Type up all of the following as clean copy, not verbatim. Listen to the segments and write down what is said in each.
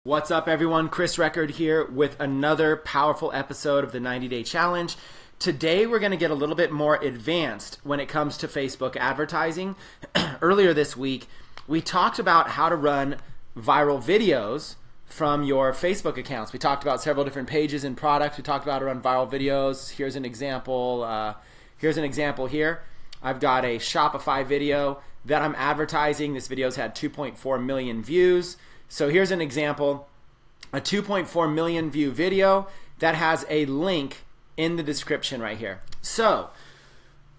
What's up, everyone? Chris Record here with another powerful episode of the 90-Day Challenge. Today, we're going to get a little bit more advanced when it comes to Facebook advertising. Earlier this week, we talked about how to run viral videos from your Facebook accounts. We talked about several different pages and products. We talked about how to run viral videos. Here's an example. Here. I've got a Shopify video that I'm advertising. This video's had 2.4 million views. So here's an example, a 2.4 million view video that has a link in the description right here. So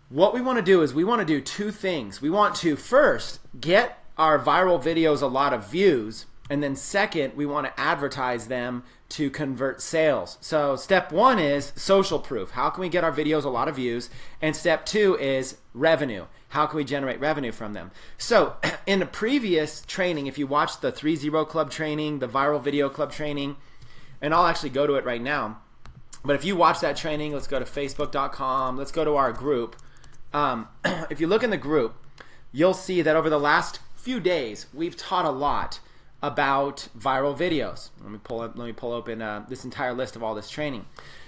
what we want to do is we want to do two things. We want to first get our viral videos a lot of views, and then second, we want to advertise them to convert sales. So step one is social proof. How can we get our videos a lot of views? And step two is revenue. How can we generate revenue from them? So in the previous training, if you watched the 3-0 Club training, the Viral Video Club training, and I'll actually go to it right now, but if you watch that training, let's go to facebook.com, let's go to our group. If you look in the group, you'll see that over the last few days, we've taught a lot about viral videos. Let me pull open this entire list of all this training.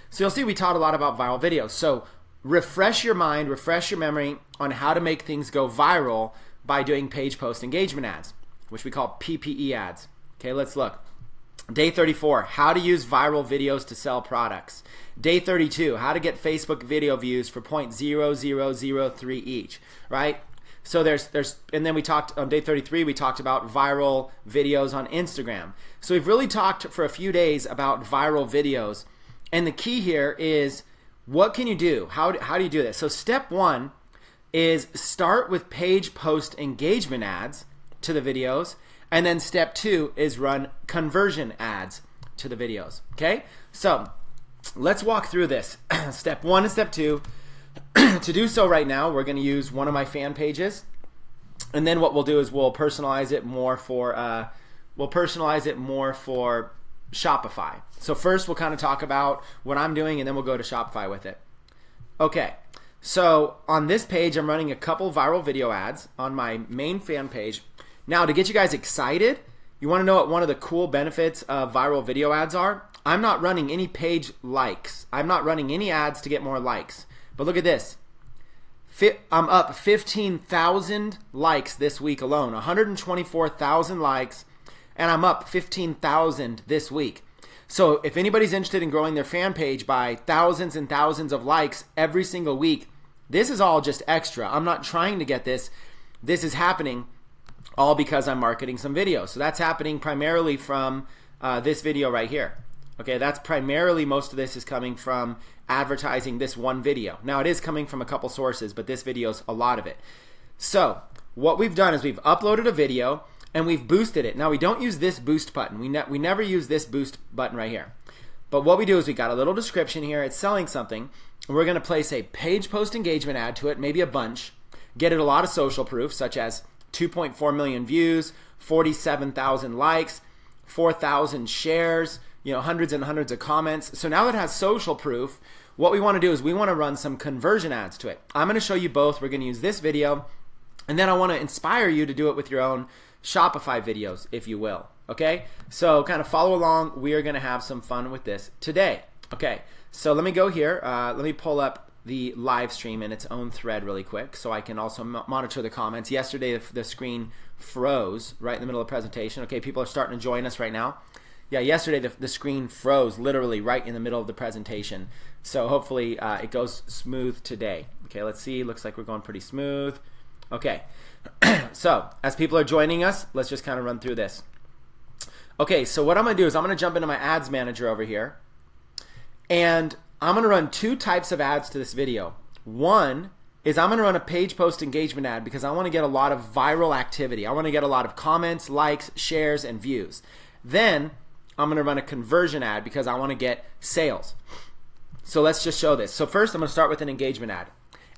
So you'll see we taught a lot about viral videos. So refresh your mind, refresh your memory on how to make things go viral by doing page post engagement ads, which we call PPE ads. Okay, let's look. Day 34, how to use viral videos to sell products. Day 32, how to get Facebook video views for 0.0003 each, right? So and then we talked on day 33, we talked about viral videos on Instagram. So we've really talked for a few days about viral videos. And the key here is, what can you do? How do you do this? So step one is start with page post engagement ads to the videos. And then step two is run conversion ads to the videos. Okay? So let's walk through this. Step one and step two. To do so right now, we're going to use one of my fan pages. And then what we'll do is we'll personalize it more for Shopify. So first we'll kind of talk about what I'm doing, and then we'll go to Shopify with it. Okay, so on this page I'm running a couple viral video ads on my main fan page. Now, to get you guys excited, you want to know what one of the cool benefits of viral video ads are? I'm not running any page likes. I'm not running any ads to get more likes. But look at this. I'm up 15,000 likes this week alone, 124,000 likes, and I'm up 15,000 this week. So if anybody's interested in growing their fan page by thousands and thousands of likes every single week, this is all just extra. I'm not trying to get this. This is happening all because I'm marketing some videos. So that's happening primarily from this video right here. Okay, that's primarily, most of this is coming from advertising this one video. Now, it is coming from a couple sources, but this video is a lot of it. So what we've done is we've uploaded a video and we've boosted it. Now, we don't use this boost button. We never use this boost button right here. But what we do is we got a little description here. It's selling something. And we're going to place a page post engagement ad to it, maybe a bunch, get it a lot of social proof, such as 2.4 million views, 47,000 likes, 4,000 shares, hundreds and hundreds of comments. So now that it has social proof, what we want to do is we want to run some conversion ads to it. I'm going to show you both. We're going to use this video, and then I want to inspire you to do it with your own Shopify videos, if you will. Okay? So kind of follow along. We are going to have some fun with this today. Okay, so let me go here. Let me pull up the live stream in its own thread really quick so I can also monitor the comments. Yesterday, the screen froze right in the middle of the presentation. Okay, people are starting to join us right now. Yeah, yesterday the screen froze literally right in the middle of the presentation. So hopefully it goes smooth today. Okay, let's see. Looks like we're going pretty smooth. Okay, so as people are joining us, let's just kind of run through this. Okay, so what I'm going to do is I'm going to jump into my ads manager over here. And I'm going to run two types of ads to this video. One is I'm going to run a page post engagement ad because I want to get a lot of viral activity. I want to get a lot of comments, likes, shares, and views. Then I'm going to run a conversion ad because I want to get sales. So let's just show this. So first I'm going to start with an engagement ad.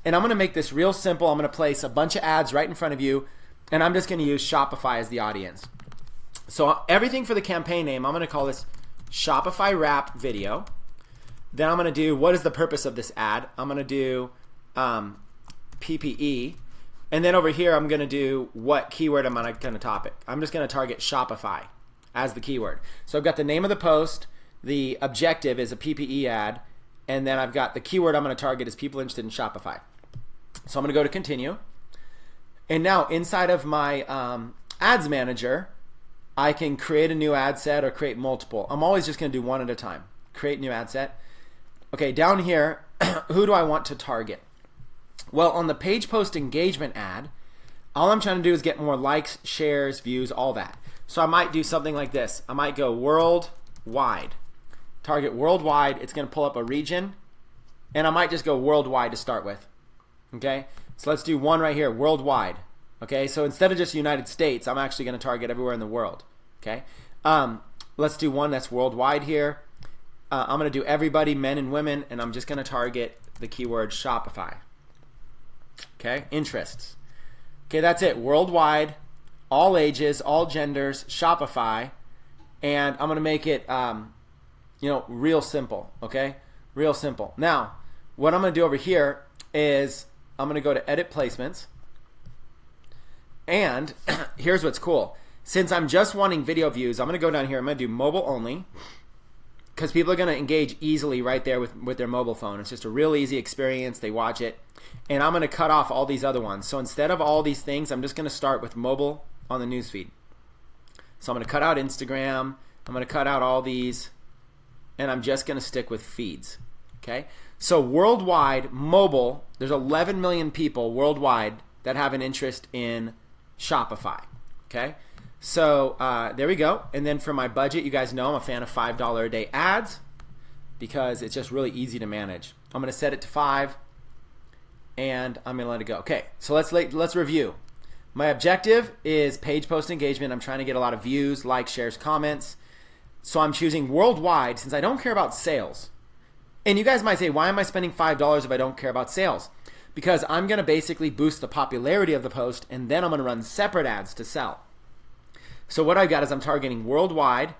And I'm going to make this real simple. I'm going to place a bunch of ads right in front of you, and I'm just going to use Shopify as the audience. So everything for the campaign name, I'm going to call this Shopify Wrap Video. Then I'm going to do, what is the purpose of this ad? I'm going to do PPE. And then over here, I'm going to do what keyword am I going to topic. I'm just going to target Shopify as the keyword. So I've got the name of the post, the objective is a PPE ad, and then I've got the keyword I'm going to target is people interested in Shopify. So I'm going to go to continue. And now inside of my ads manager, I can create a new ad set or create multiple. I'm always just going to do one at a time. Create new ad set. Okay, down here, who do I want to target? Well, on the page post engagement ad, all I'm trying to do is get more likes, shares, views, all that. So I might do something like this. I might go worldwide. Target worldwide. It's going to pull up a region. And I might just go worldwide to start with. Okay, so let's do one right here, worldwide. Okay, so instead of just United States, I'm actually going to target everywhere in the world. Okay, let's do one that's worldwide here. I'm going to do everybody, men and women, and I'm just going to target the keyword Shopify. Okay, interests. Okay, that's it. Worldwide, all ages, all genders, Shopify, and I'm going to make it, real simple. Okay, real simple. Now, what I'm going to do over here is I'm going to go to Edit Placements, and here's what's cool. Since I'm just wanting video views, I'm going to go down here. I'm going to do mobile only, because people are going to engage easily right there with their mobile phone. It's just a real easy experience. They watch it. And I'm going to cut off all these other ones. So instead of all these things, I'm just going to start with mobile on the newsfeed. So I'm going to cut out Instagram. I'm going to cut out all these. And I'm just going to stick with feeds. Okay? So worldwide, mobile, there's 11 million people worldwide that have an interest in Shopify. Okay? So there we go. And then for my budget, you guys know I'm a fan of $5 a day ads because it's just really easy to manage. I'm going to set it to 5 and I'm going to let it go. Okay, so let's review. My objective is page post engagement. I'm trying to get a lot of views, likes, shares, comments. So I'm choosing worldwide since I don't care about sales. And you guys might say, why am I spending $5 if I don't care about sales? Because I'm going to basically boost the popularity of the post and then I'm going to run separate ads to sell. So what I've got is I'm targeting worldwide,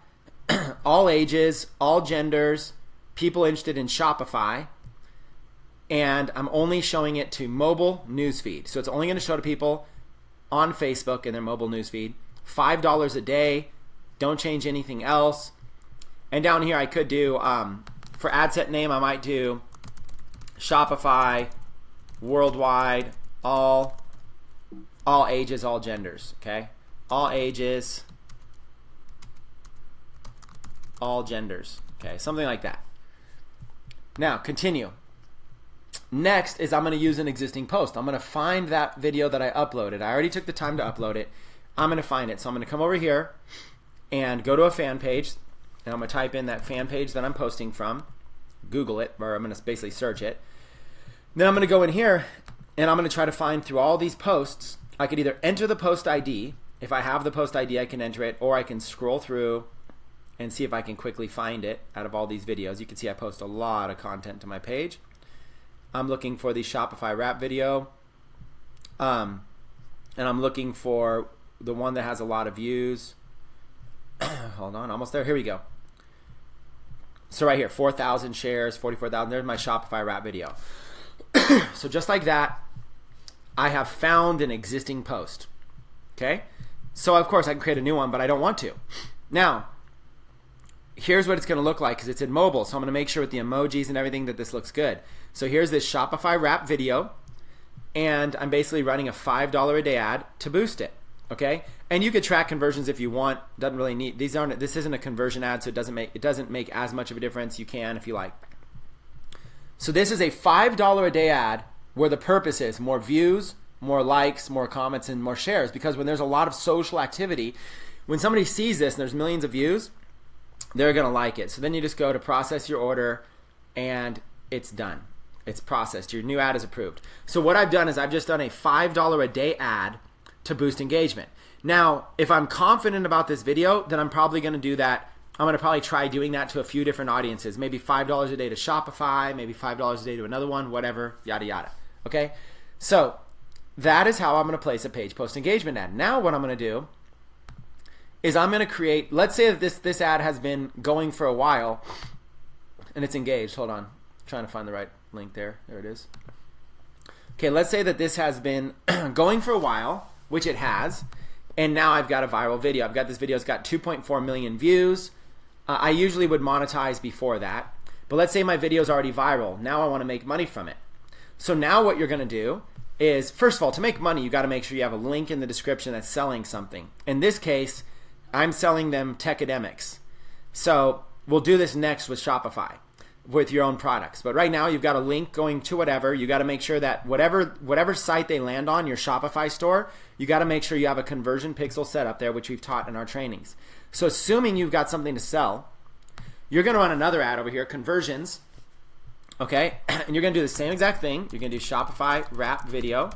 all ages, all genders, people interested in Shopify, and I'm only showing it to mobile newsfeed. So it's only going to show to people on Facebook in their mobile newsfeed. $5 a day, don't change anything else. And down here I could do, for ad set name, I might do Shopify, worldwide, all ages, all genders, okay? All ages, all genders. Okay, something like that. Now, continue. Next is I'm going to use an existing post. I'm going to find that video that I uploaded. I already took the time to upload it. I'm going to find it. So I'm going to come over here and go to a fan page. And I'm going to type in that fan page that I'm posting from. Google it, or I'm going to basically search it. Then I'm going to go in here and I'm going to try to find through all these posts. I could either enter the post ID. If I have the post ID, I can enter it, or I can scroll through and see if I can quickly find it out of all these videos. You can see I post a lot of content to my page. I'm looking for the Shopify rap video, and I'm looking for the one that has a lot of views. Hold on, almost there. Here we go. So right here, 4,000 shares, 44,000. There's my Shopify rap video. So just like that, I have found an existing post. Okay? So of course I can create a new one, but I don't want to. Now, here's what it's going to look like because it's in mobile. So I'm going to make sure with the emojis and everything that this looks good. So here's this Shopify rap video, and I'm basically running a $5 a day ad to boost it. Okay? And you could track conversions if you want. Doesn't really need this isn't a conversion ad, so it doesn't make as much of a difference. You can if you like. So this is a $5 a day ad where the purpose is more views, more likes, more comments, and more shares. Because when there's a lot of social activity, when somebody sees this and there's millions of views, they're going to like it. So then you just go to process your order and it's done. It's processed. Your new ad is approved. So what I've done is I've just done a $5 a day ad to boost engagement. Now, if I'm confident about this video, then I'm probably going to do that. I'm going to probably try doing that to a few different audiences. Maybe $5 a day to Shopify, maybe $5 a day to another one, whatever, yada, yada. Okay? So that is how I'm going to place a page post engagement ad. Now what I'm going to do is I'm going to create, let's say that this ad has been going for a while and it's engaged. Hold on. I'm trying to find the right link there. There it is. Okay, let's say that this has been going for a while, which it has, and now I've got a viral video. I've got this video, it's got 2.4 million views. I usually would monetize before that, but let's say my video is already viral. Now I want to make money from it. So now what you're going to do is, first of all, to make money, you got to make sure you have a link in the description that's selling something. In this case, I'm selling them Techademics. So we'll do this next with Shopify, with your own products. But right now you've got a link going to whatever. You got to make sure that whatever site they land on, your Shopify store, you got to make sure you have a conversion pixel set up there, which we've taught in our trainings. So assuming you've got something to sell, you're going to run another ad over here, conversions. Okay, and you're going to do the same exact thing. You're going to do Shopify wrap video.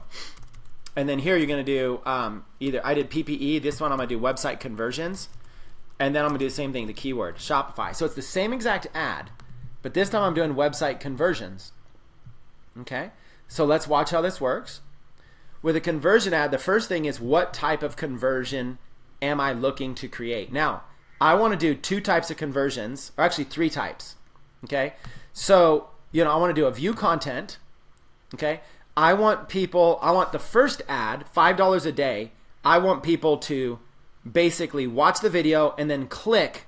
And then here you're going to do either, I did PPE, this one I'm going to do website conversions. And then I'm going to do the same thing, the keyword, Shopify. So it's the same exact ad, but this time I'm doing website conversions. Okay, so let's watch how this works. With a conversion ad, the first thing is, what type of conversion am I looking to create? Now, I want to do 2 types of conversions, or actually 3 types. Okay, so I want to do a view content. Okay, I want the first ad, $5 a day. I want people to basically watch the video and then click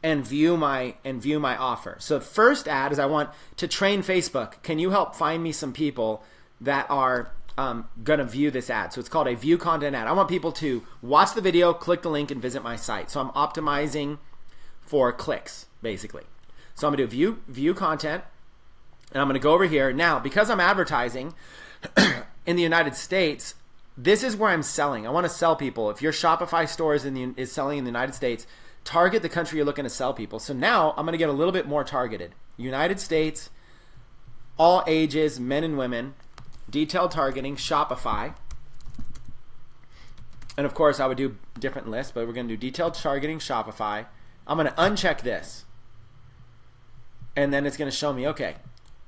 and view my offer. So the first ad is, I want to train Facebook. Can you help find me some people that are gonna view this ad? So it's called a view content ad. I want people to watch the video, click the link, and visit my site. So I'm optimizing for clicks, basically. So I'm gonna do view content, and I'm gonna go over here. Now, because I'm advertising in the United States, this is where I'm selling. I want to sell people. If your Shopify store is selling in the United States, target the country you're looking to sell people. So now I'm going to get a little bit more targeted. United States, all ages, men and women, detailed targeting, Shopify. And of course I would do different lists, but we're going to do detailed targeting, Shopify. I'm going to uncheck this. And then it's going to show me, okay,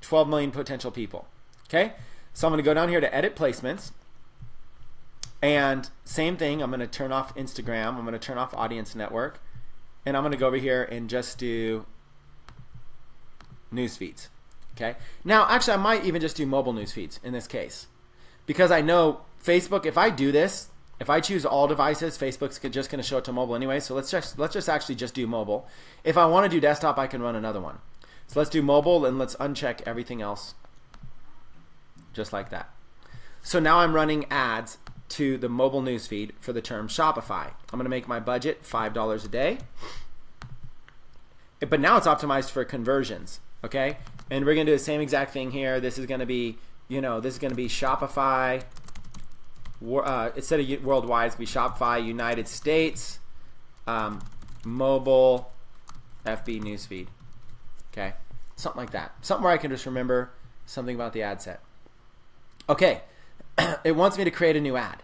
12 million potential people. Okay, so I'm going to go down here to edit placements. And same thing, I'm going to turn off Instagram. I'm going to turn off Audience Network. And I'm going to go over here and just do news feeds. Okay. Now, actually, I might even just do mobile news feeds in this case, because I know Facebook, if I do this, if I choose all devices, Facebook's just going to show it to mobile anyway. So let's just actually just do mobile. If I want to do desktop, I can run another one. So let's do mobile, and let's uncheck everything else just like that. So now I'm running ads to the mobile newsfeed for the term Shopify. I'm going to make my budget $5 a day. But now it's optimized for conversions, okay? And we're going to do the same exact thing here. This is going to be, Shopify. Instead of worldwide, it's going to be Shopify United States, mobile FB newsfeed, okay? Something like that. Something where I can just remember something about the ad set. Okay. It wants me to create a new ad.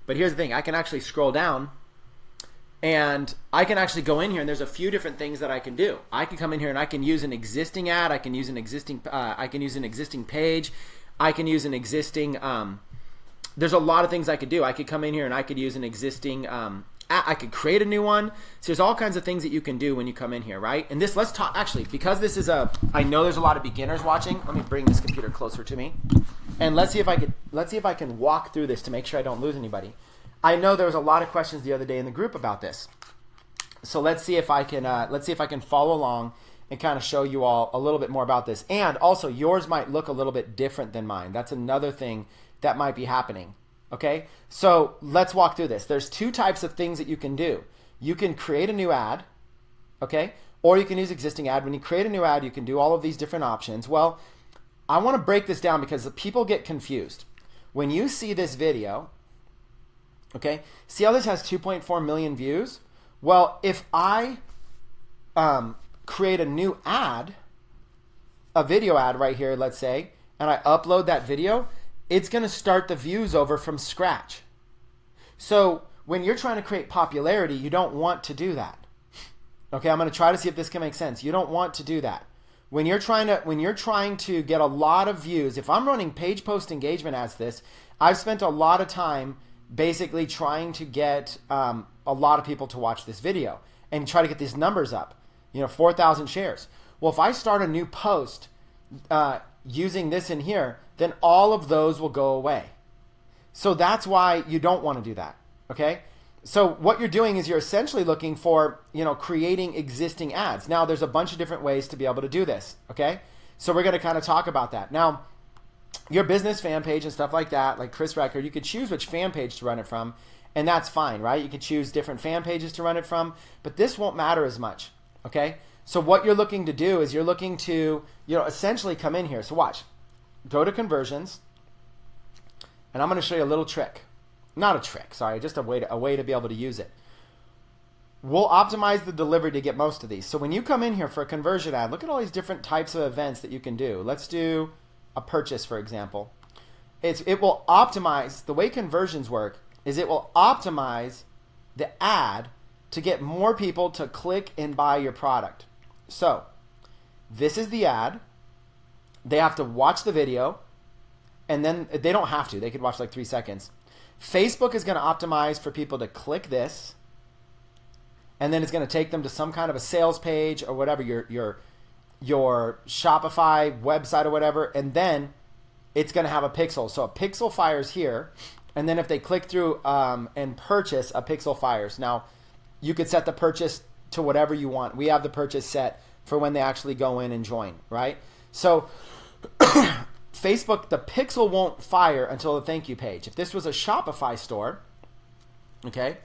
But here's the thing, I can actually scroll down and I can actually go in here, and there's a few different things that I can do. I can come in here and I can use an existing ad, I can use an existing page, I can use an existing there's a lot of things I could do. I could come in here and I could use an existing I could create a new one. So there's all kinds of things that you can do when you come in here, right? And let's talk, actually, because this is I know there's a lot of beginners watching. Let me bring this computer closer to me. And let's see if I can walk through this to make sure I don't lose anybody. I know there was a lot of questions the other day in the group about this. So let's see if I can follow along and kind of show you all a little bit more about this. And also, yours might look a little bit different than mine. That's another thing that might be happening. Okay, so let's walk through this. There's 2 types of things that you can do. You can create a new ad, okay, or you can use existing ad. When you create a new ad, you can do all of these different options. Well, I want to break this down because the people get confused. When you see this video, okay, see how this has 2.4 million views? Well, if I create a new ad, a video ad right here, let's say, and I upload that video, it's going to start the views over from scratch. So when you're trying to create popularity, you don't want to do that. Okay, I'm going to try to see if this can make sense. You don't want to do that. When you're trying to get a lot of views, if I'm running page post engagement as this, I've spent a lot of time basically trying to get a lot of people to watch this video and try to get these numbers up, 4,000 shares. Well, if I start a new post using this in here, then all of those will go away. So that's why you don't want to do that, okay? So what you're doing is you're essentially looking for, creating existing ads. Now there's a bunch of different ways to be able to do this, okay? So we're going to kind of talk about that. Now, your business fan page and stuff like that, like Chris Record, you could choose which fan page to run it from, and that's fine, right? You could choose different fan pages to run it from, but this won't matter as much, okay? So what you're looking to do is you're looking to, essentially come in here. So watch. Go to conversions, and I'm going to show you a little trick. Not a trick, sorry, just a way to be able to use it. We'll optimize the delivery to get most of these. So when you come in here for a conversion ad, look at all these different types of events that you can do. Let's do a purchase, for example. It will optimize, the way conversions work is it will optimize the ad to get more people to click and buy your product. So this is the ad. They have to watch the video, and then they don't have to. They could watch like 3 seconds. Facebook is going to optimize for people to click this, and then it's going to take them to some kind of a sales page or whatever, your Shopify website or whatever, and then it's going to have a pixel. So a pixel fires here, and then if they click through and purchase, a pixel fires. Now, you could set the purchase to whatever you want. We have the purchase set for when they actually go in and join, right? So Facebook, the pixel won't fire until the thank you page. If this was a Shopify store, okay,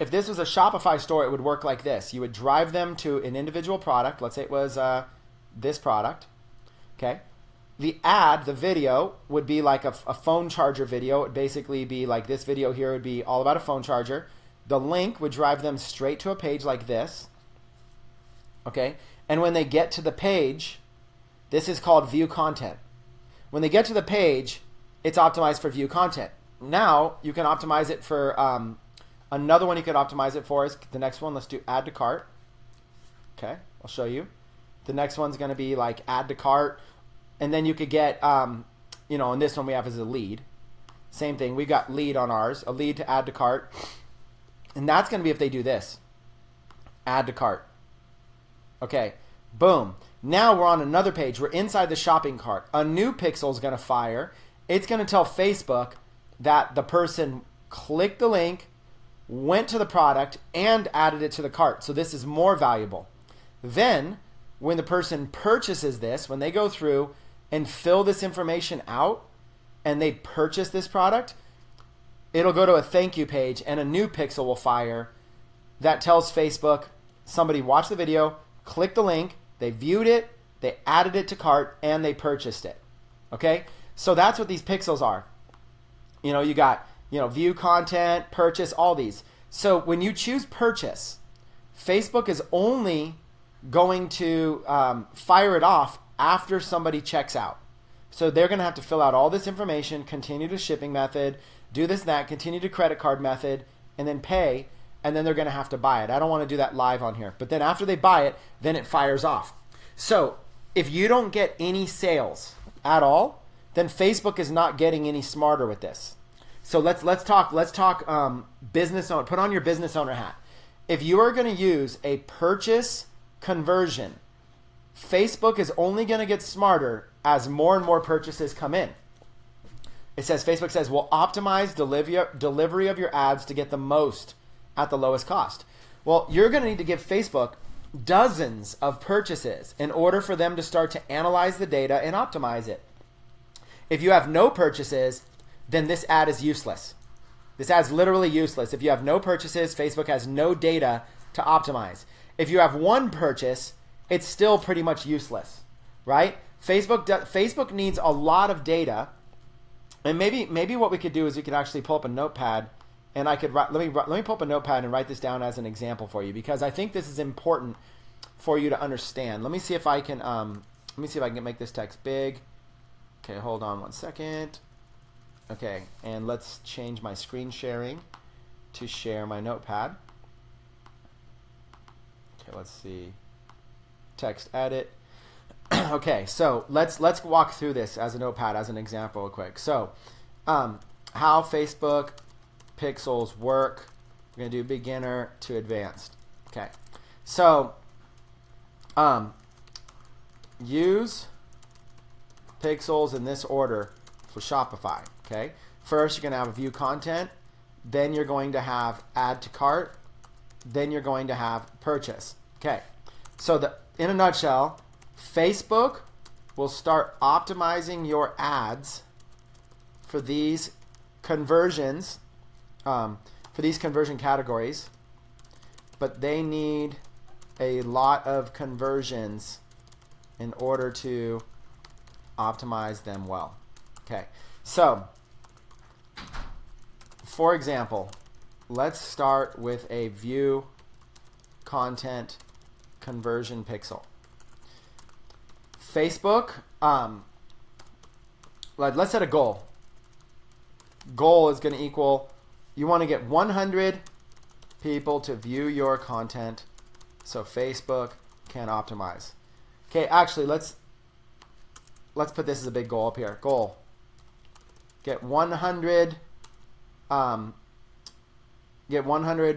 if this was a Shopify store, it would work like this. You would drive them to an individual product. Let's say it was this product, okay? The ad, the video, would be like a phone charger video. It would basically be like this video here would be all about a phone charger. The link would drive them straight to a page like this, okay? And when they get to the page, this is called view content. When they get to the page, it's optimized for view content. Now, you can optimize it for, another one you could optimize it for is the next one. Let's do add to cart. Okay, I'll show you. The next one's going to be like add to cart. And then you could get, and this one we have as a lead. Same thing. We got lead on ours, a lead to add to cart. And that's going to be if they do this. Add to cart. Okay, boom. Now we're on another page. We're inside the shopping cart. A new pixel is going to fire. It's going to tell Facebook that the person clicked the link, went to the product, and added it to the cart. So this is more valuable. Then, when the person purchases this, when they go through and fill this information out and they purchase this product, it'll go to a thank you page and a new pixel will fire that tells Facebook somebody watched the video, clicked the link, they viewed it, they added it to cart, and they purchased it. Okay? So that's what these pixels are. You got, view content, purchase, all these. So when you choose purchase, Facebook is only going to fire it off after somebody checks out. So they're going to have to fill out all this information, continue to shipping method, do this and that, continue to credit card method, and then pay, and then they're going to have to buy it. I don't want to do that live on here. But then after they buy it, then it fires off. So if you don't get any sales at all, then Facebook is not getting any smarter with this. So let's talk business owner. Put on your business owner hat. If you are going to use a purchase conversion, Facebook is only going to get smarter as more and more purchases come in. Facebook says, we'll optimize delivery of your ads to get the most at the lowest cost. Well, you're going to need to give Facebook dozens of purchases in order for them to start to analyze the data and optimize it. If you have no purchases, then this ad is useless. This ad's literally useless. If you have no purchases, Facebook has no data to optimize. If you have one purchase, it's still pretty much useless, right? Facebook needs a lot of data, and maybe what we could do is we could actually pull up a notepad, and I could let me pull up a notepad and write this down as an example for you, because I think this is important for you to understand. Let me see if I can make this text big. Okay, hold on one second. Okay, and let's change my screen sharing to share my notepad. Okay, let's see. Text edit. Okay, so let's walk through this as a notepad as an example real quick. So, how Facebook pixels work. We're going to do beginner to advanced. Okay, so use pixels in this order for Shopify. Okay, first you're going to have a view content, then you're going to have add to cart, then you're going to have purchase. Okay, so in a nutshell, Facebook will start optimizing your ads for these conversions, for these conversion categories, but they need a lot of conversions in order to optimize them well. Okay, so for example, let's start with a view content conversion pixel. Facebook, let's set a goal. Goal is going to equal, you want to get 100 people to view your content so Facebook can optimize. Okay, actually, let's put this as a big goal up here. Goal, get 100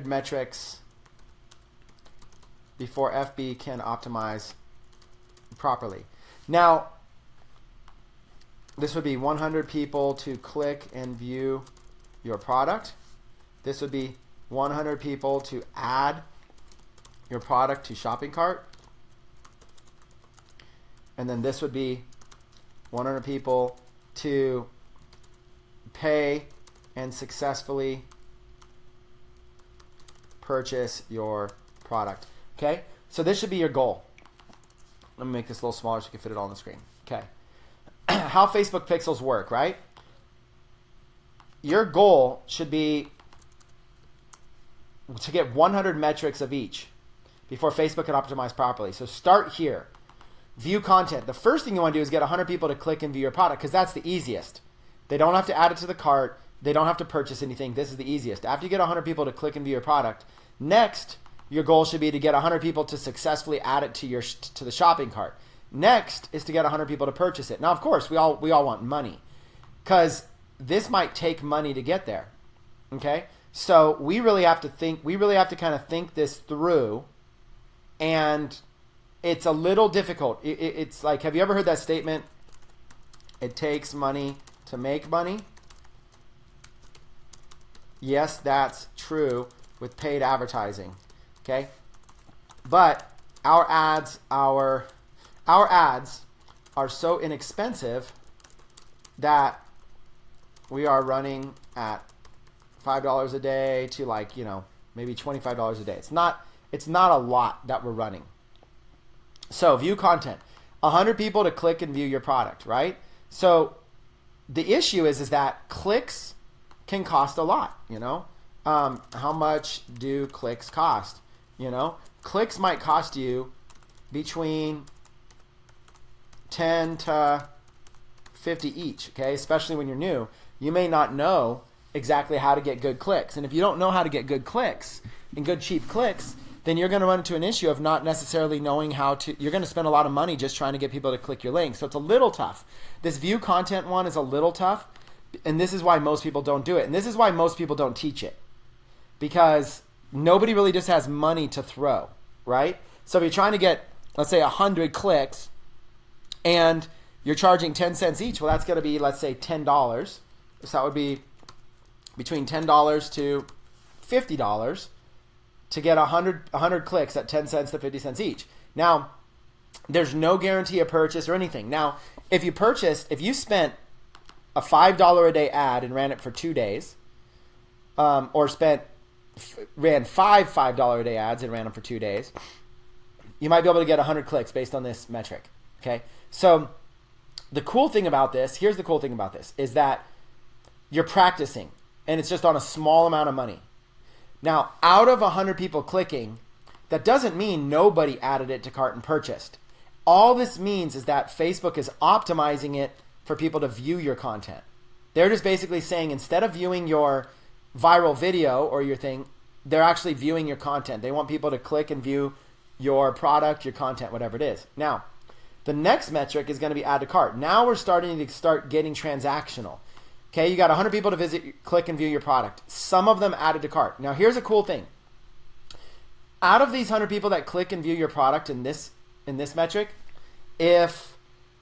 metrics before FB can optimize properly. Now, this would be 100 people to click and view your product. This would be 100 people to add your product to shopping cart. And then this would be 100 people to pay and successfully purchase your product. Okay, so this should be your goal. Let me make this a little smaller so you can fit it all on the screen. Okay, how Facebook pixels work, right? Your goal should be to get 100 metrics of each before Facebook can optimize properly. So start here. View content. The first thing you want to do is get 100 people to click and view your product because that's the easiest. They don't have to add it to the cart. They don't have to purchase anything. This is the easiest. After you get 100 people to click and view your product, next, your goal should be to get 100 people to successfully add it to the shopping cart. Next is to get 100 people to purchase it. Now, of course, we all want money because this might take money to get there. Okay, so we really have to think. We really have to kind of think this through, and it's a little difficult. It's like, have you ever heard that statement? It takes money to make money. Yes, that's true with paid advertising. Okay, but our ads are so inexpensive that we are running at $5 a day to maybe $25 a day. It's not a lot that we're running. So view content, 100 people to click and view your product, right? So the issue is that clicks can cost a lot. How much do clicks cost? Clicks might cost you between 10 to 50 each, okay? Especially when you're new. You may not know exactly how to get good clicks. And if you don't know how to get good clicks and good cheap clicks, then you're going to run into an issue of not necessarily knowing how to, you're going to spend a lot of money just trying to get people to click your link. So it's a little tough. This view content one is a little tough, and this is why most people don't do it. And this is why most people don't teach it, because nobody really just has money to throw, right? So if you're trying to get, let's say, 100 clicks and you're charging 10 cents each, well, that's going to be, let's say, $10. So that would be between $10 to $50 to get 100 clicks at 10 cents to 50 cents each. Now, there's no guarantee of purchase or anything. Now, if you spent a $5 a day ad and ran it for 2 days, or ran five $5 a day ads and ran them for 2 days, you might be able to get 100 clicks based on this metric. Okay, so the cool thing about this, here's the cool thing about this, is that you're practicing, and it's just on a small amount of money. Now, out of 100 people clicking, that doesn't mean nobody added it to cart and purchased. All this means is that Facebook is optimizing it for people to view your content. They're just basically saying, instead of viewing your viral video or your thing, they're actually viewing your content. They want people to click and view your product, your content, whatever it is. Now, the next metric is going to be add to cart. Now we're starting to getting transactional. Okay, you got 100 people to visit, click and view your product. Some of them added to cart. Now here's a cool thing. Out of these 100 people that click and view your product in this metric, if,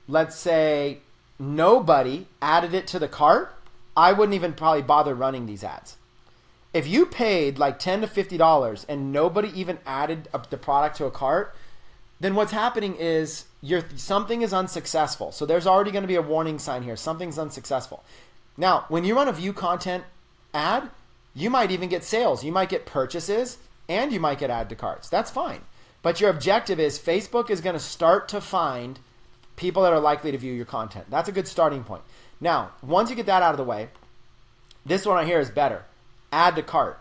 let's say, nobody added it to the cart, I wouldn't even probably bother running these ads. If you paid like $10 to $50 and nobody even added the product to a cart, then what's happening is something is unsuccessful. So there's already going to be a warning sign here. Something's unsuccessful. Now, when you run a view content ad, you might even get sales. You might get purchases and you might get add to carts. That's fine. But your objective is Facebook is going to start to find people that are likely to view your content. That's a good starting point. Now, once you get that out of the way, this one right here is better. Add to cart.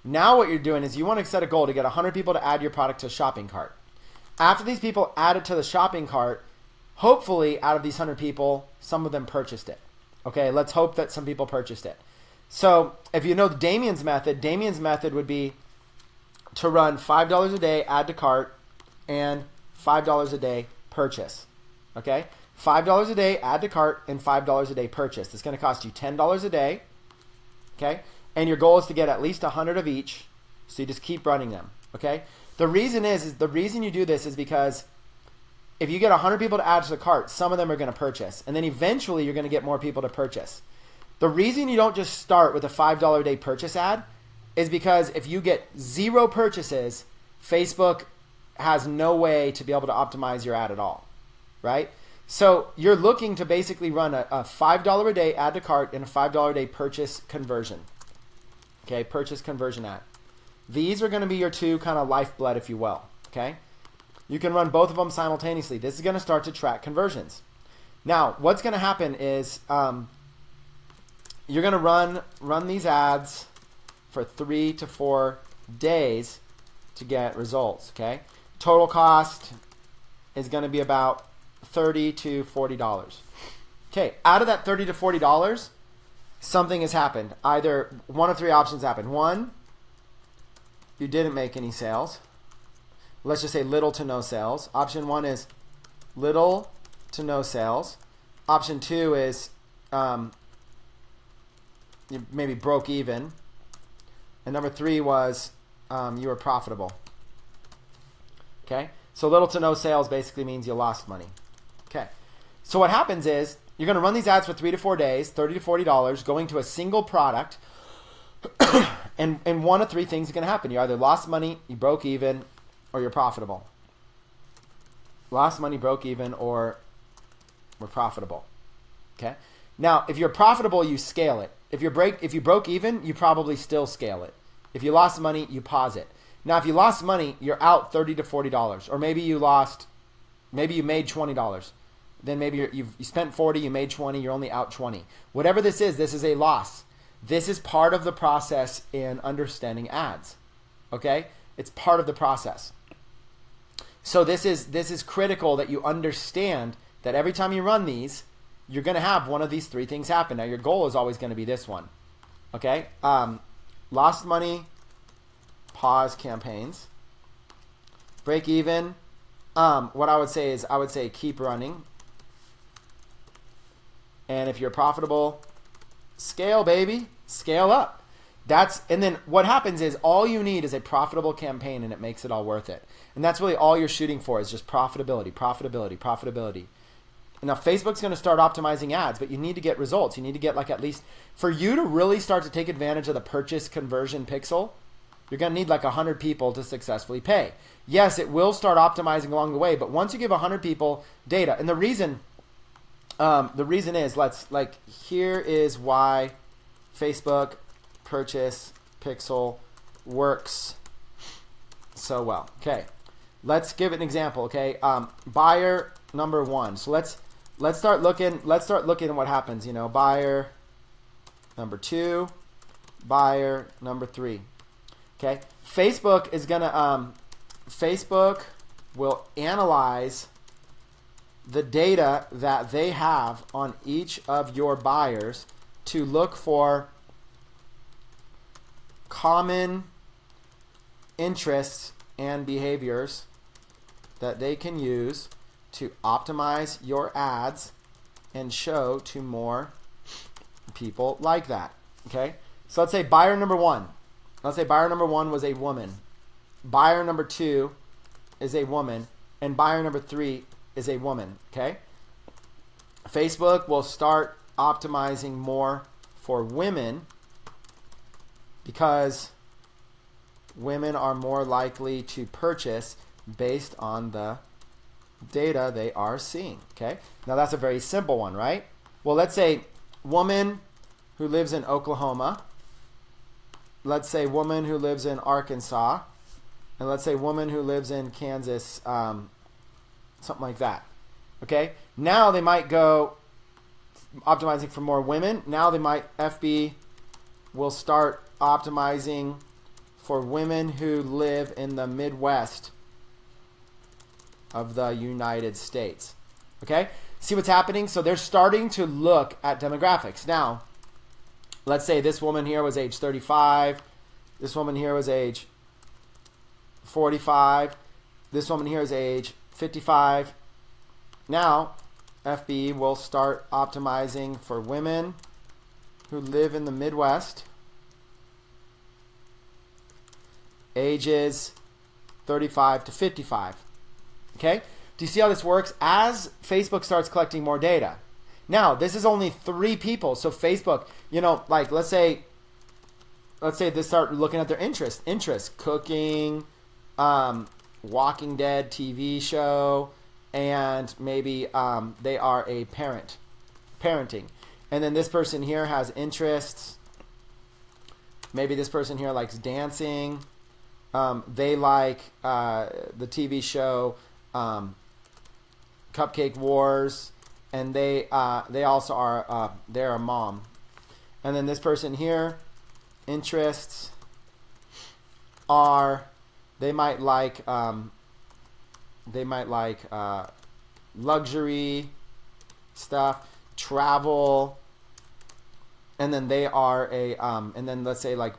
Now what you're doing is you want to set a goal to get 100 people to add your product to a shopping cart. After these people add it to the shopping cart, hopefully out of these 100 people, some of them purchased it. Okay, let's hope that some people purchased it. So if you know Damien's method would be to run $5 a day, add to cart, and $5 a day purchase. Okay, $5 a day, add to cart, and $5 a day purchase. It's going to cost you $10 a day. Okay, and your goal is to get at least 100 of each. So you just keep running them. Okay. The reason you do this is because if you get 100 people to add to the cart, some of them are going to purchase, and then eventually you're going to get more people to purchase. The reason you don't just start with a $5 a day purchase ad is because if you get 0 purchases, Facebook has no way to be able to optimize your ad at all, right? So you're looking to basically run a $5 a day add to cart and a $5 a day purchase conversion. Okay, purchase conversion ad. These are going to be your two kind of lifeblood, if you will. Okay, you can run both of them simultaneously. This is going to start to track conversions. Now, what's going to happen is you're going to run these ads for 3 to 4 days to get results. Okay, total cost is going to be about $30 to $40. Okay, out of that $30 to $40, something has happened. Either one of 3 options happened. One, you didn't make any sales. Let's just say little to no sales. Option 1 is little to no sales. Option 2 is you maybe broke even. And number 3 was you were profitable. Okay, so little to no sales basically means you lost money. Okay, so what happens is you're going to run these ads for 3 to 4 days, $30 to $40, going to a single product. And one of 3 things is going to happen. You either lost money, you broke even, or you're profitable. Lost money, broke even, or we're profitable. Okay. Now, if you're profitable, you scale it. If you broke even, you probably still scale it. If you lost money, you pause it. Now, if you lost money, you're out $30 to $40, or maybe you made $20. Then maybe you spent 40, you made 20, you're only out 20. Whatever this is a loss. This is part of the process in understanding ads. Okay? It's part of the process. So this is critical that you understand that every time you run these, you're going to have one of these 3 things happen. Now your goal is always going to be this one. Okay? Lost money, pause campaigns. Break even. What I would say is keep running. And if you're profitable, scale, baby. Scale up. And then what happens is all you need is a profitable campaign and it makes it all worth it. And that's really all you're shooting for is just profitability, profitability, profitability. And now Facebook's going to start optimizing ads, but you need to get results. You need to get like at least, for you to really start to take advantage of the purchase conversion pixel, you're going to need like 100 people to successfully pay. Yes, it will start optimizing along the way, but once you give 100 people data, and the reason is, here is why Facebook purchase pixel works so well. Okay, let's give an example. Okay, buyer number 1. So let's start looking at what happens. You know, buyer number 2, buyer number 3. Okay, Facebook will analyze the data that they have on each of your buyers to look for common interests and behaviors that they can use to optimize your ads and show to more people like that. Okay, so let's say buyer number 1. Let's say buyer number 1 was a woman. Buyer number 2 is a woman, and buyer number 3 is a woman. Okay, Facebook will start optimizing more for women because women are more likely to purchase based on the data they are seeing. Okay, now that's a very simple one, right? Well, let's say woman who lives in Oklahoma, let's say woman who lives in Arkansas, and let's say woman who lives in Kansas, something like that. Okay, now they might go optimizing for more women. Now they might, FB will start optimizing for women who live in the Midwest of the United States. Okay, see what's happening? So they're starting to look at demographics. Now, let's say this woman here was age 35. This woman here was age 45. This woman here is age 55. Now, FB will start optimizing for women who live in the Midwest, ages 35 to 55. Okay? Do you see how this works? As Facebook starts collecting more data. Now, this is only 3 people. So Facebook, like let's say they start looking at their interests, cooking, Walking Dead TV show, and maybe they are a parenting. And then this person here has interests. Maybe this person here likes dancing. They like the TV show Cupcake Wars, and they also are they're a mom. And then this person here, interests are they might like luxury stuff, travel, and then they are and then let's say like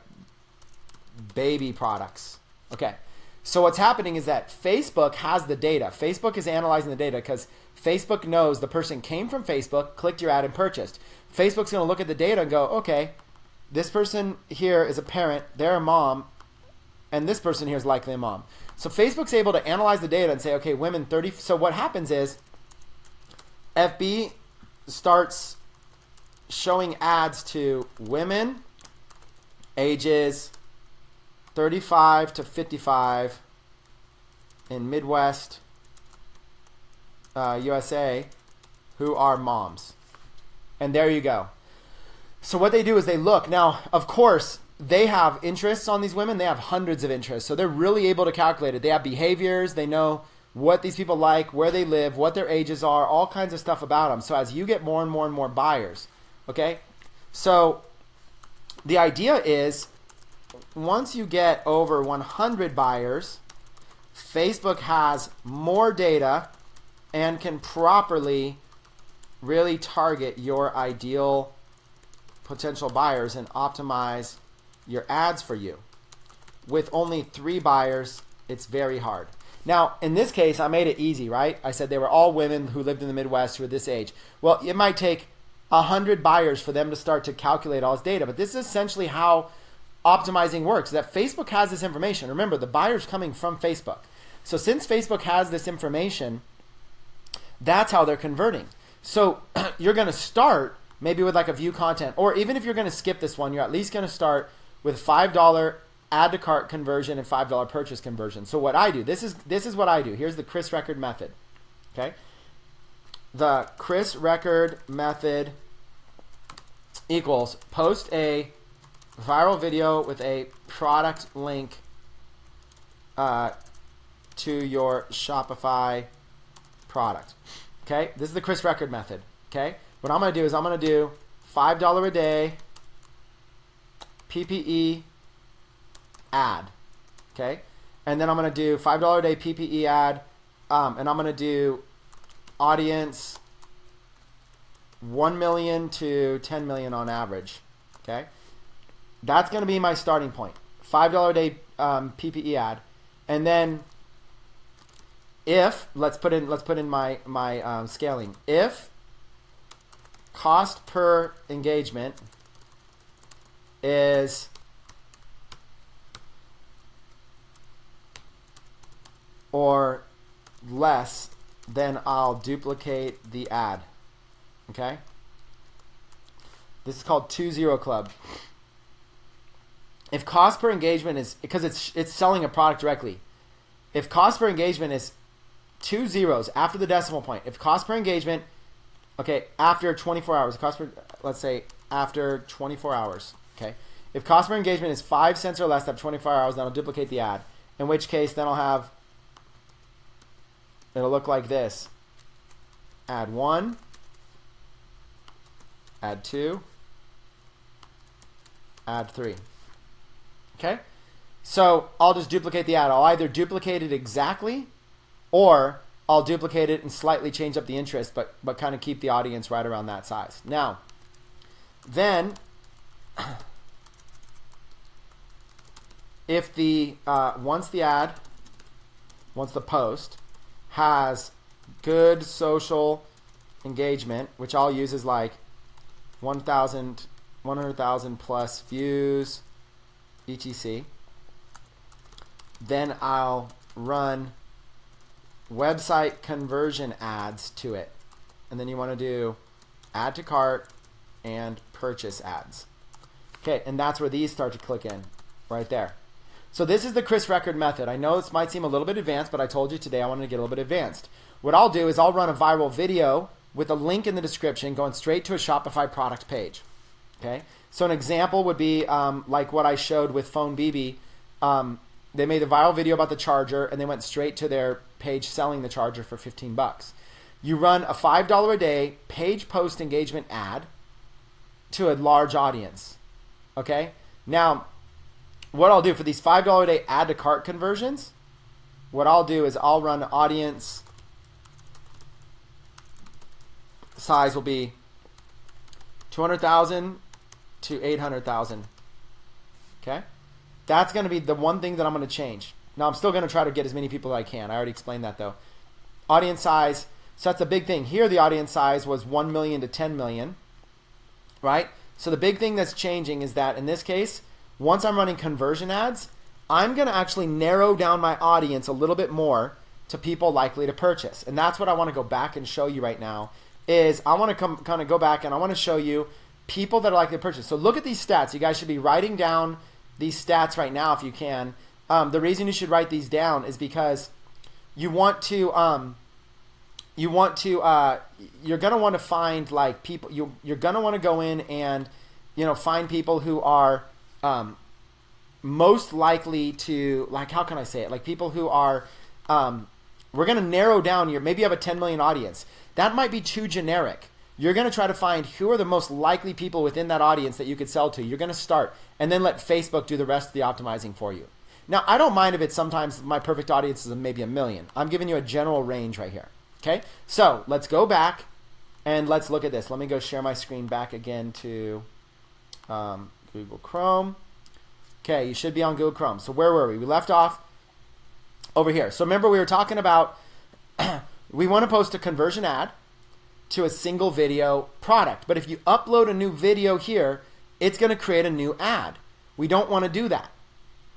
baby products. Okay, so what's happening is that Facebook has the data. Facebook is analyzing the data because Facebook knows the person came from Facebook, clicked your ad, and purchased. Facebook's going to look at the data and go, okay, this person here is a parent, they're a mom, and this person here is likely a mom. So Facebook's able to analyze the data and say, okay, women 30. So what happens is FB starts showing ads to women ages 35 to 55 in Midwest USA who are moms. And there you go. So what they do is they look. Now, of course, they have interests on these women. They have hundreds of interests. So they're really able to calculate it. They have behaviors. They know what these people like, where they live, what their ages are, all kinds of stuff about them. So as you get more and more and more buyers, okay? So the idea is once you get over 100 buyers, Facebook has more data and can properly really target your ideal potential buyers and optimize your ads for you. With only 3 buyers, it's very hard. Now, in this case, I made it easy, right? I said they were all women who lived in the Midwest who were this age. Well, it might take 100 buyers for them to start to calculate all this data, but this is essentially how optimizing works, that Facebook has this information. Remember, the buyer's coming from Facebook. So since Facebook has this information, that's how they're converting. So you're going to start maybe with like a view content, or even if you're going to skip this one, you're at least going to start with $5 add to cart conversion and $5 purchase conversion. So what I do, this is what I do. Here's the Chris Record method. Okay, the Chris Record method equals post a viral video with a product link to your Shopify product. Okay, this is the Chris Record method. Okay, what I'm going to do is I'm going to do $5 a day PPE ad. Okay, and then I'm going to do $5 a day PPE ad, and I'm going to do audience 1 million to 10 million on average. Okay, that's going to be my starting point. $5 a day PPE ad, and then if let's put in my scaling. If cost per engagement is or less, then I'll duplicate the ad. Okay? This is called 2-0 club. if cost per engagement is, because it's selling a product directly, if cost per engagement is 2 zeros after the decimal point, if cost per engagement, okay, after 24 hours, let's say after 24 hours, okay, if cost per engagement is 5 cents or less after 24 hours, then I'll duplicate the ad, in which case then it'll look like this: ad 1, ad 2, ad 3. Okay, so I'll just duplicate the ad. I'll either duplicate it exactly, or I'll duplicate it and slightly change up the interest, but kind of keep the audience right around that size. Now, then, if once the post has good social engagement, which I'll use as like 100,000 plus views, etc., then I'll run website conversion ads to it. And then you want to do add to cart and purchase ads. Okay, and that's where these start to click in, right there. So this is the Chris Record method. I know this might seem a little bit advanced, but I told you today I wanted to get a little bit advanced. What I'll do is I'll run a viral video with a link in the description going straight to a Shopify product page. Okay, so an example would be like what I showed with Phone BB. They made a viral video about the charger, and they went straight to their page selling the charger for $15. You run a $5 a day page post engagement ad to a large audience. Okay, now what I'll do for these $5 a day add to cart conversions, what I'll do is I'll run audience size will be 200,000 to 800,000. Okay, that's going to be the one thing that I'm going to change. Now I'm still going to try to get as many people as I can. I already explained that though. Audience size, so that's a big thing. Here the audience size was 1 million to 10 million, right? So the big thing that's changing is that in this case, once I'm running conversion ads, I'm going to actually narrow down my audience a little bit more to people likely to purchase. And that's what I want to go back and show you right now is I want to kind of go back and I want to show you people that are likely to purchase. So look at these stats. You guys should be writing down these stats right now if you can. The reason you should write these down is because you're going to want to find like people, you're going to want to go in and, find people who are most likely to, like, how can I say it? Like people who are, we're going to narrow down maybe you have a 10 million audience. That might be too generic. You're going to try to find who are the most likely people within that audience that you could sell to. You're going to start and then let Facebook do the rest of the optimizing for you. Now, I don't mind if it's sometimes my perfect audience is maybe 1 million. I'm giving you a general range right here. Okay, so let's go back and let's look at this. Let me go share my screen back again to Google Chrome. Okay, you should be on Google Chrome. So where were we? We left off over here. So remember we were talking about we want to post a conversion ad to a single video product. But if you upload a new video here, it's going to create a new ad. We don't want to do that.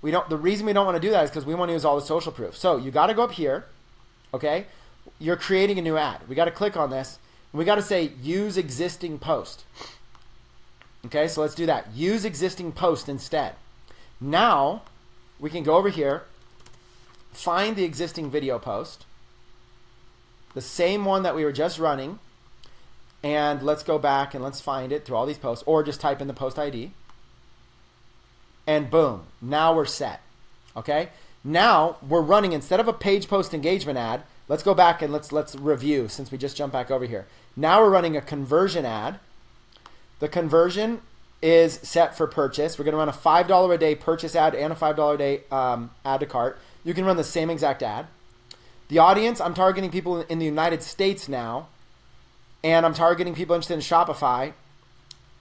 The reason we don't want to do that is because we want to use all the social proof. So you got to go up here, okay? You're creating a new ad. We got to click on this. We got to say use existing post. Okay, so let's do that. Use existing post instead. Now we can go over here, find the existing video post, the same one that we were just running, and let's go back and let's find it through all these posts, or just type in the post ID. And boom, now we're set. Okay? Now we're running, instead of a page post engagement ad, let's go back and let's review since we just jumped back over here. Now we're running a conversion ad. The conversion is set for purchase. We're going to run a $5 a day purchase ad and a $5 a day add to cart. You can run the same exact ad. The audience, I'm targeting people in the United States now, and I'm targeting people interested in Shopify,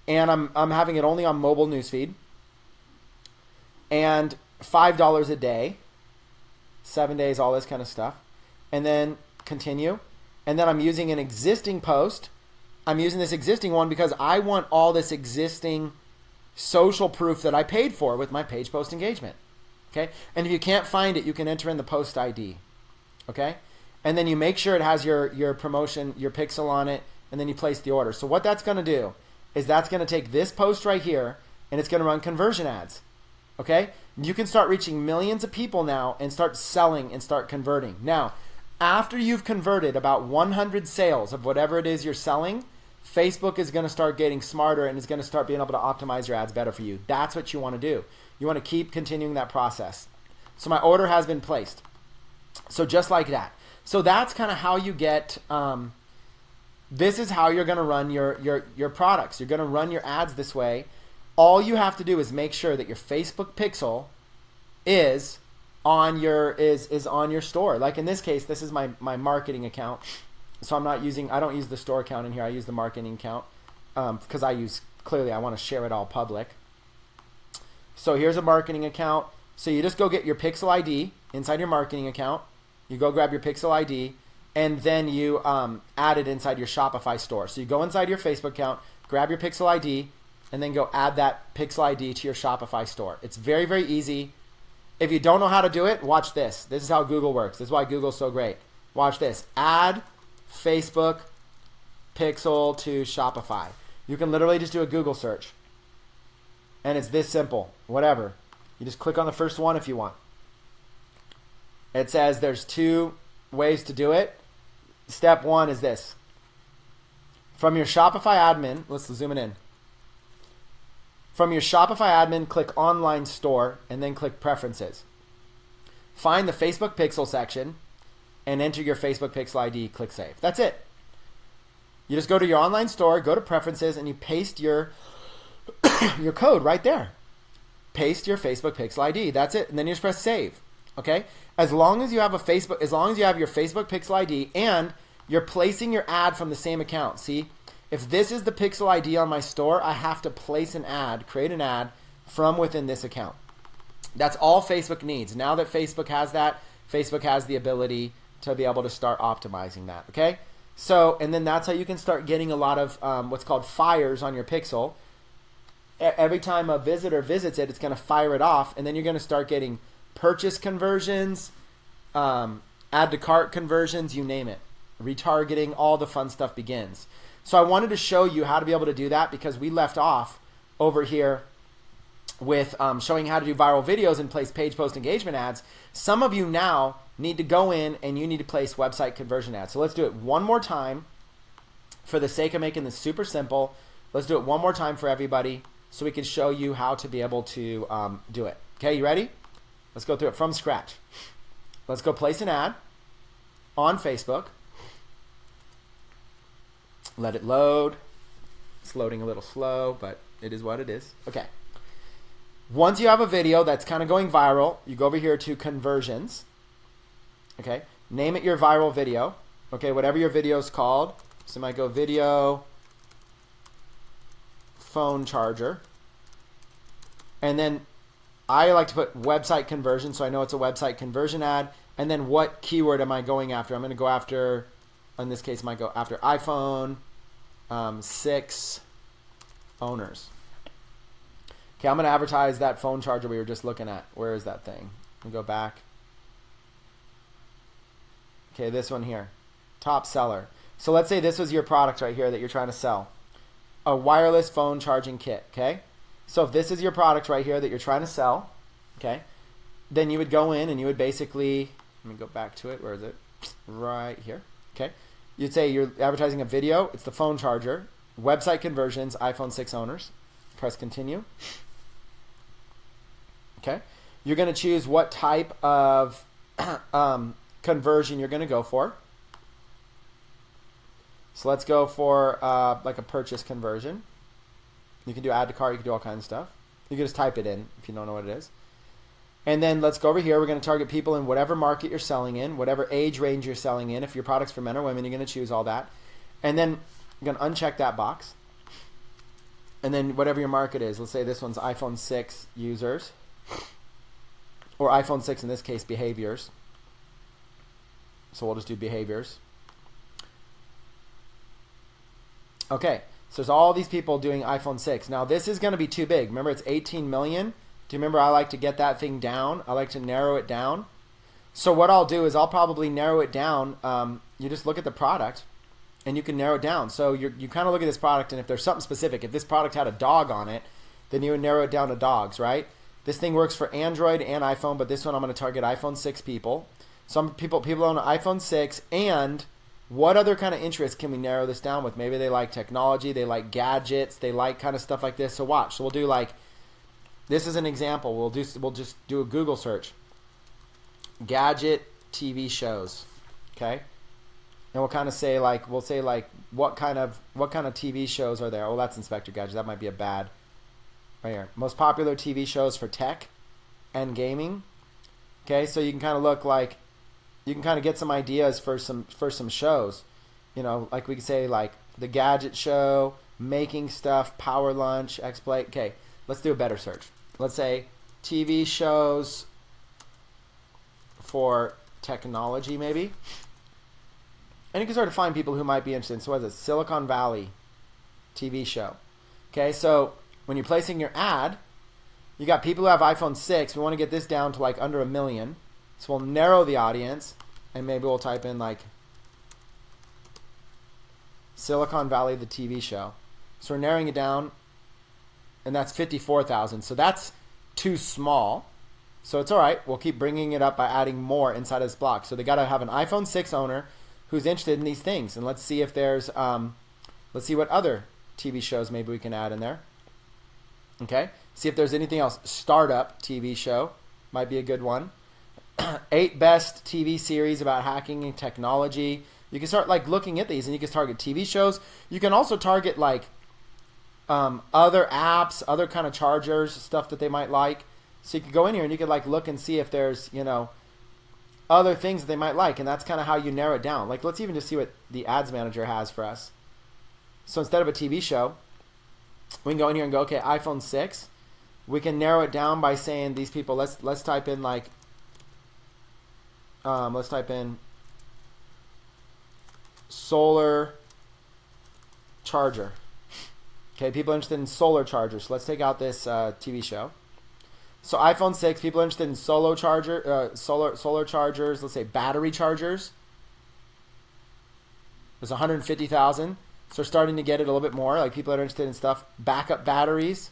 and I'm having it only on mobile newsfeed. And $5 a day, 7 days, all this kind of stuff. And then continue. And then I'm using an existing post. I'm using this existing one because I want all this existing social proof that I paid for with my page post engagement. Okay? And if you can't find it, you can enter in the post ID. Okay? And then you make sure it has your promotion, your pixel on it, and then you place the order. So what that's going to do is that's going to take this post right here, and it's going to run conversion ads. Okay? You can start reaching millions of people now and start selling and start converting. Now, after you've converted about 100 sales of whatever it is you're selling, Facebook is going to start getting smarter and is going to start being able to optimize your ads better for you. That's what you want to do. You want to keep continuing that process. So my order has been placed. So just like that. So that's kind of how you get, this is how you're going to run your products. You're going to run your ads this way. All you have to do is make sure that your Facebook pixel is on your store. Like in this case, this is my marketing account. So I don't use the store account in here. I use the marketing account because I want to share it all public. So here's a marketing account. So you just go get your pixel ID inside your marketing account. You go grab your pixel ID and then you add it inside your Shopify store. So you go inside your Facebook account, grab your pixel ID, and then go add that pixel ID to your Shopify store. It's very, very easy. If you don't know how to do it, watch this. This is how Google works. This is why Google's so great. Watch this. Add Facebook pixel to Shopify. You can literally just do a Google search. And it's this simple. Whatever. You just click on the first one if you want. It says there's 2 ways to do it. Step 1 is this. From your Shopify admin, let's zoom it in. From your Shopify admin, click Online Store and then click Preferences. Find the Facebook Pixel section and enter your Facebook Pixel ID, click Save. That's it. You just go to your online store, go to Preferences, and you paste your code right there. Paste your Facebook Pixel ID. That's it. And then you just press Save. Okay? As long as you have your Facebook Pixel ID and you're placing your ad from the same account. See? If this is the Pixel ID on my store, I have to place an ad, create an ad from within this account. That's all Facebook needs. Now that Facebook has that, Facebook has the ability to be able to start optimizing that, okay? So, and then that's how you can start getting a lot of what's called fires on your pixel. Every time a visitor visits it, it's going to fire it off, and then you're going to start getting purchase conversions, add to cart conversions, you name it. Retargeting, all the fun stuff begins. So I wanted to show you how to be able to do that because we left off over here with showing how to do viral videos and place page post engagement ads. Some of you now need to go in and you need to place website conversion ads. So let's do it one more time for the sake of making this super simple. Let's do it one more time for everybody so we can show you how to be able to do it. Okay, you ready? Let's go through it from scratch. Let's go place an ad on Facebook. Let it load. It's loading a little slow, but it is what it is. Okay. Once you have a video that's kind of going viral, you go over here to conversions. Okay. Name it your viral video. Okay, whatever your video is called. So you might go video phone charger. And then I like to put website conversion so I know it's a website conversion ad. And then what keyword am I going after? I'm going to go after, in this case, I might go after iPhone 6 owners. Okay, I'm going to advertise that phone charger we were just looking at. Where is that thing? We go back. Okay, this one here. Top seller. So let's say this was your product right here that you're trying to sell. A wireless phone charging kit, okay? So if this is your product right here that you're trying to sell, okay, then you would go in and you would basically, let me go back to it. Where is it? Right here, okay? You'd say you're advertising a video. It's the phone charger. Website conversions, iPhone 6 owners. Press continue. Okay. You're going to choose what type of conversion you're going to go for. So let's go for like a purchase conversion. You can do add to cart. You can do all kinds of stuff. You can just type it in if you don't know what it is. And then let's go over here. We're going to target people in whatever market you're selling in, whatever age range you're selling in. If your product's for men or women, you're going to choose all that. And then you're going to uncheck that box. And then whatever your market is, let's say this one's iPhone 6 users, or iPhone 6 in this case, behaviors. So we'll just do behaviors. Okay, so there's all these people doing iPhone 6. Now this is going to be too big. Remember, it's 18 million. Do you remember I like to get that thing down? I like to narrow it down. So what I'll do is I'll probably narrow it down. You just look at the product and you can narrow it down. So you kind of look at this product, and if there's something specific, if this product had a dog on it, then you would narrow it down to dogs, right? This thing works for Android and iPhone, but this one I'm going to target iPhone 6 people. Some people own an iPhone 6, and what other kind of interests can we narrow this down with? Maybe they like technology, they like gadgets, they like kind of stuff like this. So watch. So we'll do like, this is an example. We'll just do a Google search. Gadget TV shows. Okay? And we'll kind of say like, what kind of TV shows are there? Oh, that's Inspector Gadget. That might be a bad. Right here. Most popular TV shows for tech and gaming. Okay, so you can kind of look like, you can kind of get some ideas for some shows. You know, like we could say like the Gadget Show, Making Stuff, Power Lunch, X-Play. Okay, let's do a better search. Let's say TV shows for technology maybe. And you can start to find people who might be interested. So what is it? Silicon Valley TV show. Okay, so when you're placing your ad, you got people who have iPhone 6. We want to get this down to like under 1 million. So we'll narrow the audience, and maybe we'll type in like Silicon Valley, the TV show. So we're narrowing it down, and that's 54,000. So that's too small. So it's all right. We'll keep bringing it up by adding more inside of this block. So they got to have an iPhone 6 owner who's interested in these things. And let's see if there's, let's see what other TV shows maybe we can add in there. Okay. See if there's anything else. Startup TV show might be a good one. 8 best TV series about hacking and technology. You can start like looking at these, and you can target TV shows. You can also target like other apps, other kind of chargers, stuff that they might like. So you could go in here and you could like look and see if there's, you know, other things that they might like, and that's kind of how you narrow it down. Like let's even just see what the ads manager has for us. So instead of a TV show, we can go in here and go, okay, iPhone 6. We can narrow it down by saying these people. Let's type in like let's type in solar charger. Okay, people interested in solar chargers. So let's take out this TV show. So iPhone 6, people interested in solar chargers. Let's say battery chargers. There's 150,000. So we're starting to get it a little bit more. Like people are interested in stuff. Backup batteries.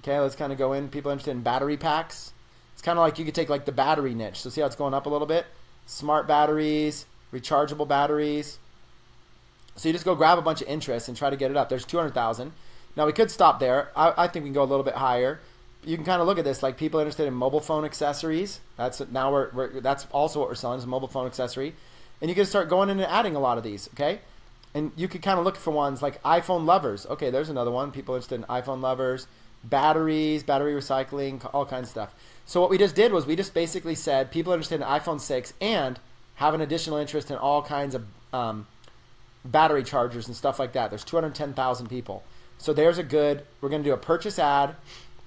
Okay, let's kind of go in. People are interested in battery packs. It's kind of like you could take like the battery niche. So see how it's going up a little bit? Smart batteries, rechargeable batteries. So you just go grab a bunch of interests and try to get it up. There's 200,000. Now we could stop there. I think we can go a little bit higher. You can kind of look at this, like people interested in mobile phone accessories. That's that's also what we're selling, is a mobile phone accessory. And you can start going in and adding a lot of these, okay? And you could kind of look for ones like iPhone lovers. Okay, there's another one. People interested in iPhone lovers, batteries, battery recycling, all kinds of stuff. So what we just did was we just basically said people interested in iPhone 6 and have an additional interest in all kinds of battery chargers and stuff like that. There's 210,000 people. So there's a good, we're going to do a purchase ad,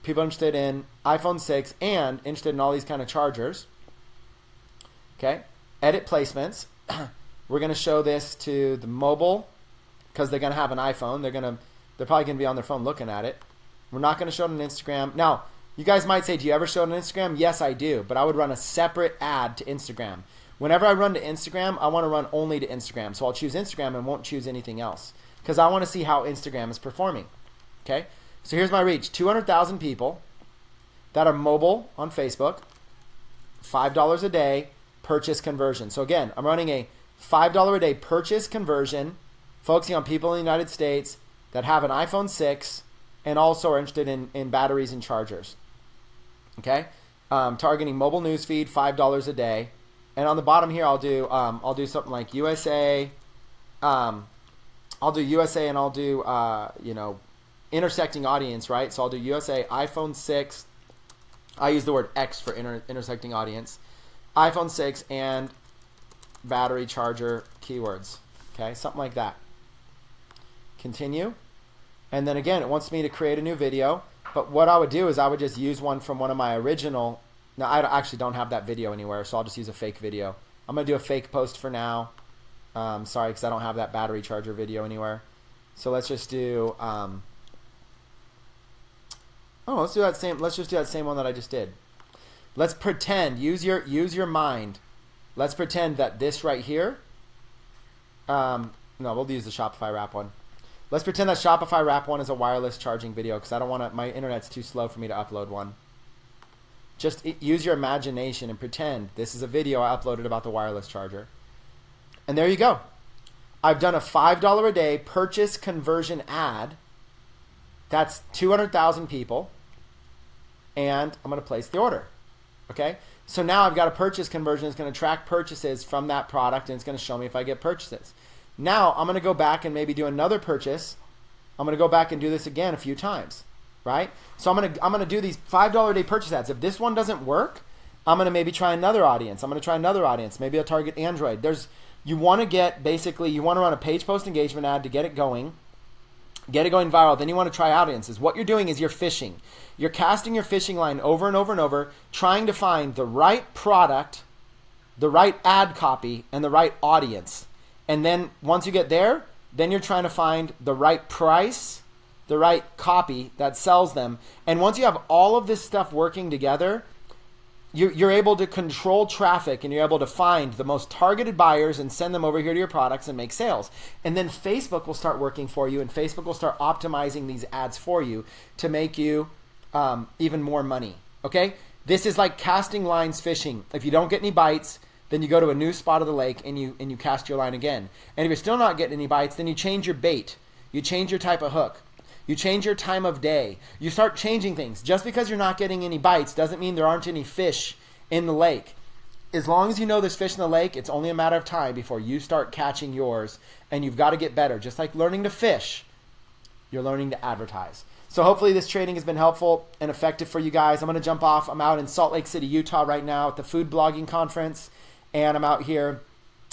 people interested in iPhone 6 and interested in all these kind of chargers. Okay, edit placements. We're going to show this to the mobile because they're going to have an iPhone. They're probably going to be on their phone looking at it. We're not going to show it on Instagram. Now, you guys might say, do you ever show it on Instagram? Yes, I do, but I would run a separate ad to Instagram. Whenever I run to Instagram, I want to run only to Instagram. So I'll choose Instagram and won't choose anything else because I want to see how Instagram is performing. Okay, so here's my reach. 200,000 people that are mobile on Facebook, $5 a day purchase conversion. So again, I'm running a $5 a day purchase conversion, focusing on people in the United States that have an iPhone 6 and also are interested in batteries and chargers. Okay, targeting mobile newsfeed, $5 a day. And on the bottom here, I'll do something like USA. I'll do USA and I'll do intersecting audience, right? So I'll do USA, iPhone 6. I use the word X for intersecting audience. iPhone 6 and battery charger keywords. Okay, something like that. Continue. And then again, it wants me to create a new video. But what I would do is I would just use one from one of my original. Now, I actually don't have that video anywhere, so I'll just use a fake video. I'm going to do a fake post for now. Sorry, because I don't have that battery charger video anywhere. So let's just do... let's do that same. Let's just do that same one that I just did. Let's pretend. Use your mind. Let's pretend that this right here. No, we'll use the Shopify wrap one. Let's pretend that Shopify wrap one is a wireless charging video because I don't want to, my internet's too slow for me to upload one. Just use your imagination and pretend this is a video I uploaded about the wireless charger. And there you go. I've done a $5 a day purchase conversion ad. That's 200,000 people. And I'm going to place the order. Okay? So now I've got a purchase conversion. It's going to track purchases from that product, and it's going to show me if I get purchases. Now I'm going to go back and maybe do another purchase. I'm going to go back and do this again a few times, right? So I'm going to do these $5 a day purchase ads. If this one doesn't work, I'm going to maybe try another audience. I'm going to try another audience. Maybe I'll target Android. You want to get, basically, you want to run a page post engagement ad to get it going viral. Then you want to try audiences. What you're doing is you're fishing. You're casting your fishing line over and over and over, trying to find the right product, the right ad copy, and the right audience. And then once you get there, then you're trying to find the right price, the right copy that sells them. And once you have all of this stuff working together, you're able to control traffic, and you're able to find the most targeted buyers and send them over here to your products and make sales. And then Facebook will start working for you, and Facebook will start optimizing these ads for you to make you even more money. Okay? This is like casting lines fishing. If you don't get any bites, then you go to a new spot of the lake and you cast your line again. And if you're still not getting any bites, then you change your bait. You change your type of hook. You change your time of day. You start changing things. Just because you're not getting any bites doesn't mean there aren't any fish in the lake. As long as you know there's fish in the lake, it's only a matter of time before you start catching yours, and you've got to get better. Just like learning to fish, you're learning to advertise. So hopefully this training has been helpful and effective for you guys. I'm going to jump off. I'm out in Salt Lake City, Utah right now at the Food Blogging Conference, and I'm out here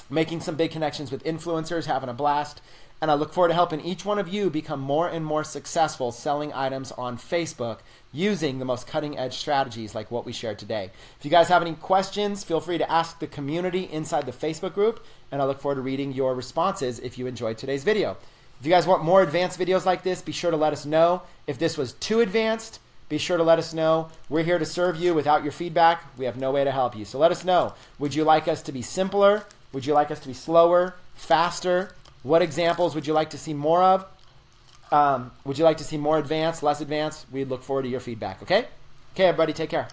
making some big connections with influencers, having a blast. And I look forward to helping each one of you become more and more successful selling items on Facebook using the most cutting edge strategies like what we shared today. If you guys have any questions, feel free to ask the community inside the Facebook group, and I look forward to reading your responses if you enjoyed today's video. If you guys want more advanced videos like this, be sure to let us know. If this was too advanced, be sure to let us know. We're here to serve you. Without your feedback, we have no way to help you. So let us know. Would you like us to be simpler? Would you like us to be slower, faster? What examples would you like to see more of? Would you like to see more advanced, less advanced? We'd look forward to your feedback, okay? Okay, everybody, take care.